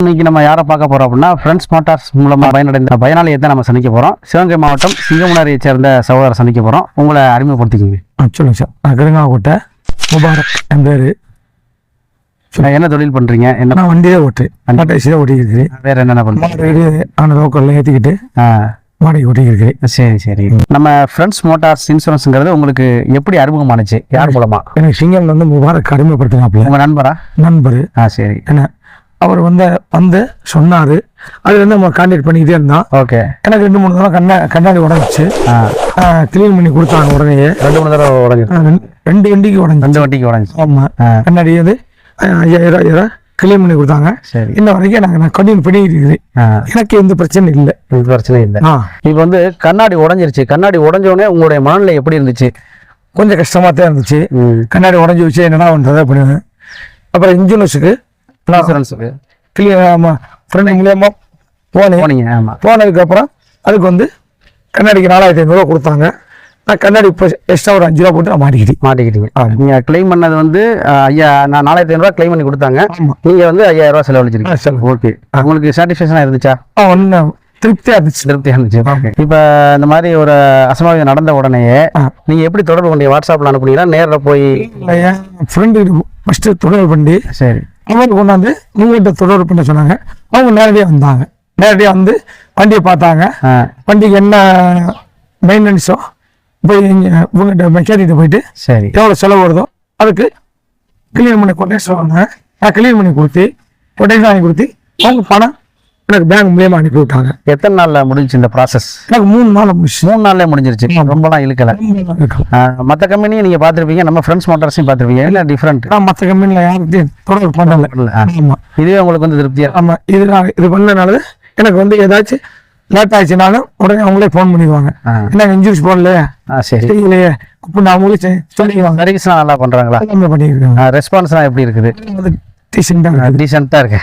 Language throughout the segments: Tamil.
இன்னைக்கு நம்ம யாரை பார்க்க போறோம் அப்படின்னா ஃப்ரெண்ட்ஸ் மோட்டார்ஸ் மூலமா பயனடைந்த பயனாளியை தான் நம்ம சந்திக்க போறோம். சிவகங்கை மாவட்டம் சிங்கமுனாரியை சேர்ந்த சகோதரர் சந்திக்க போறோம். உங்களை அறிமுகப்படுத்திக்கோங்க. சொல்லுங்க சார். நான் கருங்காக்கோட்டை முபாரக் என் பேரு. என்ன தொழில் பண்றீங்க? என்ன வண்டியே ஓட்டிக்கிறேன். வேற என்னென்ன பண்றீங்க? லோக்கல்ல ஏற்றிக்கிட்டு வாடகை ஓட்டிக்கிறேன். சரி சரி. நம்ம ஃப்ரெண்ட்ஸ் மோட்டார்ஸ் இன்சூரன்ஸ்ங்கிறது உங்களுக்கு எப்படி அறிமுகமானுச்சு? யார் மூலமா? எனக்கு சிங்கம்ல முபாரக் அறிமுகப்படுத்தினாப்ல. உங்க நண்பரா? நண்பர். சரி. என்ன அவர் வந்து சொன்னாரு. அது நம்ம கான்டாக்ட் பண்ணிக்கிட்டே இருந்தான். ஓகே. எனக்கு 2-3 தடவை கண்ணாடி உடஞ்சிச்சு. கிளீன் பண்ணி கொடுத்தாங்க. உடனே 2-3 தடவை உடஞ்சி. 2 வண்டிக்கு உடஞ்சி. 2 வண்டிக்கு உடஞ்சி. ஆமா. கண்ணாடி வந்து 5000 கிளீன் பண்ணி கொடுத்தாங்க. சரி. இன்ன வரைக்கும் நான் கண்டினியூ பண்ணிட்டு இருக்கிறேன். எனக்கு எந்த பிரச்சனை இல்லை. பிரச்சனை இல்லை. இப்போ வந்து கண்ணாடி உடஞ்சிருச்சு. கண்ணாடி உடஞ்ச உடனே உங்களுடைய மனநிலை எப்படி இருந்துச்சு? கொஞ்சம் கஷ்டமா தான் இருந்துச்சு. கண்ணாடி உடஞ்சி வச்சு என்னன்னா பண்றது அப்படின்னு. அப்புறம் இன்சூரன்ஸுக்கு போனதுக்கு அப்புறம் அதுக்கு வந்து கண்ணாடிக்கு 4500 கொடுத்தாங்க. நான் கண்ணாடி இப்போ எக்ஸ்ட்ரா ஒரு 5 ரூபா போட்டு நான் மாட்டிக்கிட்டீங்க. நீங்க கிளைம் பண்ணது வந்து ஐயா நான் 4500 கிளைம் பண்ணி கொடுத்தாங்க. நீங்க வந்து 5000 செலவழிச்சிருக்கீங்க. ஓகே. உங்களுக்கு சாட்டிஸ்ஃபேக்ஷனா இருந்துச்சா? திருப்தியா இருந்துச்சு. இப்ப இந்த மாதிரி ஒரு அசம்பாவிதம் நடந்த உடனே நீங்க எப்படி தொடர்பு பண்ணி வாட்ஸ்அப்ல அனுப்புனீங்களா நேரில் போய்? ஃப்ரெண்டு ஃபர்ஸ்ட் தொடர்பு பண்ணி சரி அவங்க கொண்டாந்து உங்கள்கிட்ட தொடர்பு பண்ண சொன்னாங்க. அவங்க நேரடியாக வந்தாங்க. நேரடியாக வந்து வண்டியை பார்த்தாங்க. வண்டிக்கு என்ன மெயின்டெனன்ஸோ போய் உங்கள்கிட்ட மெக்கானிக்கிட்ட போயிட்டு சரி எவ்வளோ செலவு வருதோ அதுக்கு கிளீன் பண்ணி கொட்டேஷன் சொன்னாங்க. நான் கிளீன் பண்ணி கொடுத்து கொட்டேஷன் வாங்கி கொடுத்து அவங்க பணம் எனக்கு பேங்க் மூலியமா அனுப்பி விட்டாங்க. எத்தனை நாள்ல முடிஞ்சு இந்த ப்ராசஸ்? எனக்கு 3 நாள் முடிச்சு. 3 நாள்ல முடிஞ்சிருச்சு. ரொம்பலாம் இழுக்கல. மற்ற கம்பெனியும் நீங்க பாத்துருப்பீங்க, நம்ம ஃப்ரெண்ட்ஸ் மோட்டார்ஸையும் பாத்துருப்பீங்க. இல்ல டிஃபரெண்ட்? மற்ற கம்பெனில யாருக்கும் தொடர்பு பண்ணல. ஆமா. இதுவே உங்களுக்கு வந்து திருப்தியா? ஆமா. இது பண்ணனால எனக்கு வந்து ஏதாச்சும் லேட் ஆயிடுச்சுனாலும் உடனே அவங்களே ஃபோன் பண்ணிடுவாங்க. என்ன இன்சூரன்ஸ் போடல சரி இல்லையே அப்படின்னு அவங்களே சொல்லிடுவாங்க. சர்வீஸ்லாம் நல்லா பண்றாங்களா? பண்ணிருக்காங்க. ரெஸ்பான்ஸ்லாம் எப்படி இருக்குது? டீசெண்டா இருக்கு.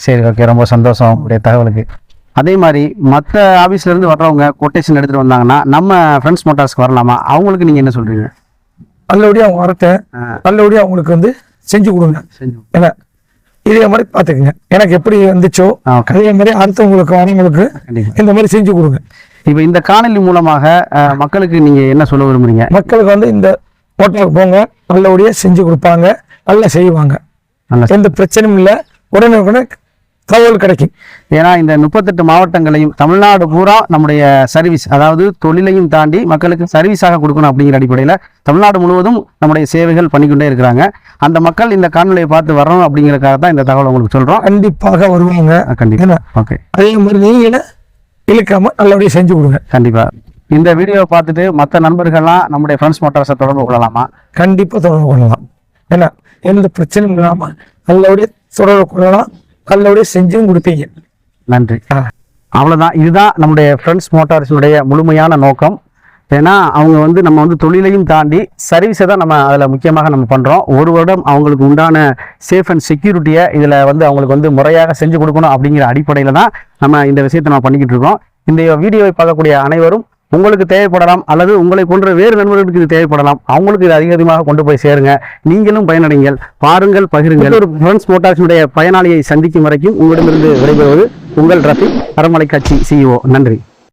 சரி ஓகே. ரொம்ப சந்தோஷம் உங்களுடைய தகவலுக்கு. அதே மாதிரி மற்ற ஆபீஸ்ல இருந்து வர்றவங்க கொட்டேஷன் எடுத்துட்டு வந்தாங்கன்னா நம்ம ஃப்ரெண்ட்ஸ் மோட்டார்ஸ்க்கு வரலாமா? அவங்களுக்கு நீங்க என்ன சொல்றீங்க? நல்லபடியா அவங்க வரட்ட நல்லபடியா அவங்களுக்கு வந்து செஞ்சு கொடுங்க. ஏன்னா இதே மாதிரி பாத்துக்கங்க. எனக்கு எப்படி வந்துச்சோ அதே மாதிரி அடுத்தவங்களுக்கு வரவங்களுக்கு இந்த மாதிரி செஞ்சு கொடுங்க. இப்ப இந்த காணொலி மூலமாக மக்களுக்கு நீங்க என்ன சொல்ல விரும்புறீங்க? மக்களுக்கு வந்து இந்த மோட்டாருக்கு போங்க, நல்லபடியா செஞ்சு கொடுப்பாங்க, நல்லா செய்வாங்க, எந்த பிரச்சனையும் இல்லை, உடனே தகவல் கிடைக்கும். ஏன்னா இந்த 38 மாவட்டங்களையும் தமிழ்நாடு பூரா நம்முடைய சர்வீஸ், அதாவது தொழிலையும் தாண்டி மக்களுக்கு சர்வீஸாக கொடுக்கணும் அப்படிங்கிற அடிப்படையில் தமிழ்நாடு முழுவதும் நம்முடைய சேவைகள் பண்ணிக்கொண்டே இருக்கிறாங்க. அந்த மக்கள் இந்த காணொலியை பார்த்து வரணும் அப்படிங்கிறதுக்காக தான் இந்த தகவல் உங்களுக்கு சொல்றோம். கண்டிப்பாக வருவாங்க. கண்டிப்பா. ஓகே. அதே மாதிரி நீங்களே இழுக்காம நல்லபடியாக செஞ்சு கொடுங்க. கண்டிப்பா. இந்த வீடியோவை பார்த்துட்டு மற்ற நண்பர்கள்லாம் நம்முடைய ஃப்ரெண்ட்ஸ் மோட்டார்ஸை தொடர்பு கொள்ளலாமா? கண்டிப்பாக தொடர்பு கொள்ளலாம். ஏன்னா எந்த பிரச்சனையும் இல்லாமல் நல்லபடியாக தொடர்பு கொள்ளலாம், நல்லபடியாக செஞ்சும் கொடுப்பீங்க. நன்றி. அவ்வளோதான். இதுதான் நம்முடைய ஃப்ரெண்ட்ஸ் மோட்டார்ஸுடைய முழுமையான நோக்கம். ஏன்னா அவங்க வந்து நம்ம வந்து தொழிலையும் தாண்டி சர்வீஸை தான் நம்ம அதில் முக்கியமாக நம்ம பண்ணுறோம். ஒரு வருடம் அவங்களுக்கு உண்டான சேஃப் அண்ட் செக்யூரிட்டியை இதில் வந்து அவங்களுக்கு வந்து முறையாக செஞ்சு கொடுக்கணும் அப்படிங்கிற அடிப்படையில் தான் நம்ம இந்த விஷயத்தை நம்ம பண்ணிக்கிட்டு இருக்கோம். இந்த வீடியோவை பார்க்கக்கூடிய அனைவரும் உங்களுக்கு தேவைப்படலாம் அல்லது உங்களை போன்ற வேறு நண்பர்களுக்கு இது தேவைப்படலாம். அவங்களுக்கு இது அதிகமாக கொண்டு போய் சேருங்க. நீங்களும் பயனடைங்கள், பாருங்கள், பகிருங்கள். ஒரு ஃப்ரெண்ட்ஸ் மோட்டார்ஸுடைய பயனாளியை சந்திக்கும் வரைக்கும் உங்களிடமிருந்து விடைபெறுவது உங்கள் ரஃபி, அறமலை காட்சி CEO. நன்றி.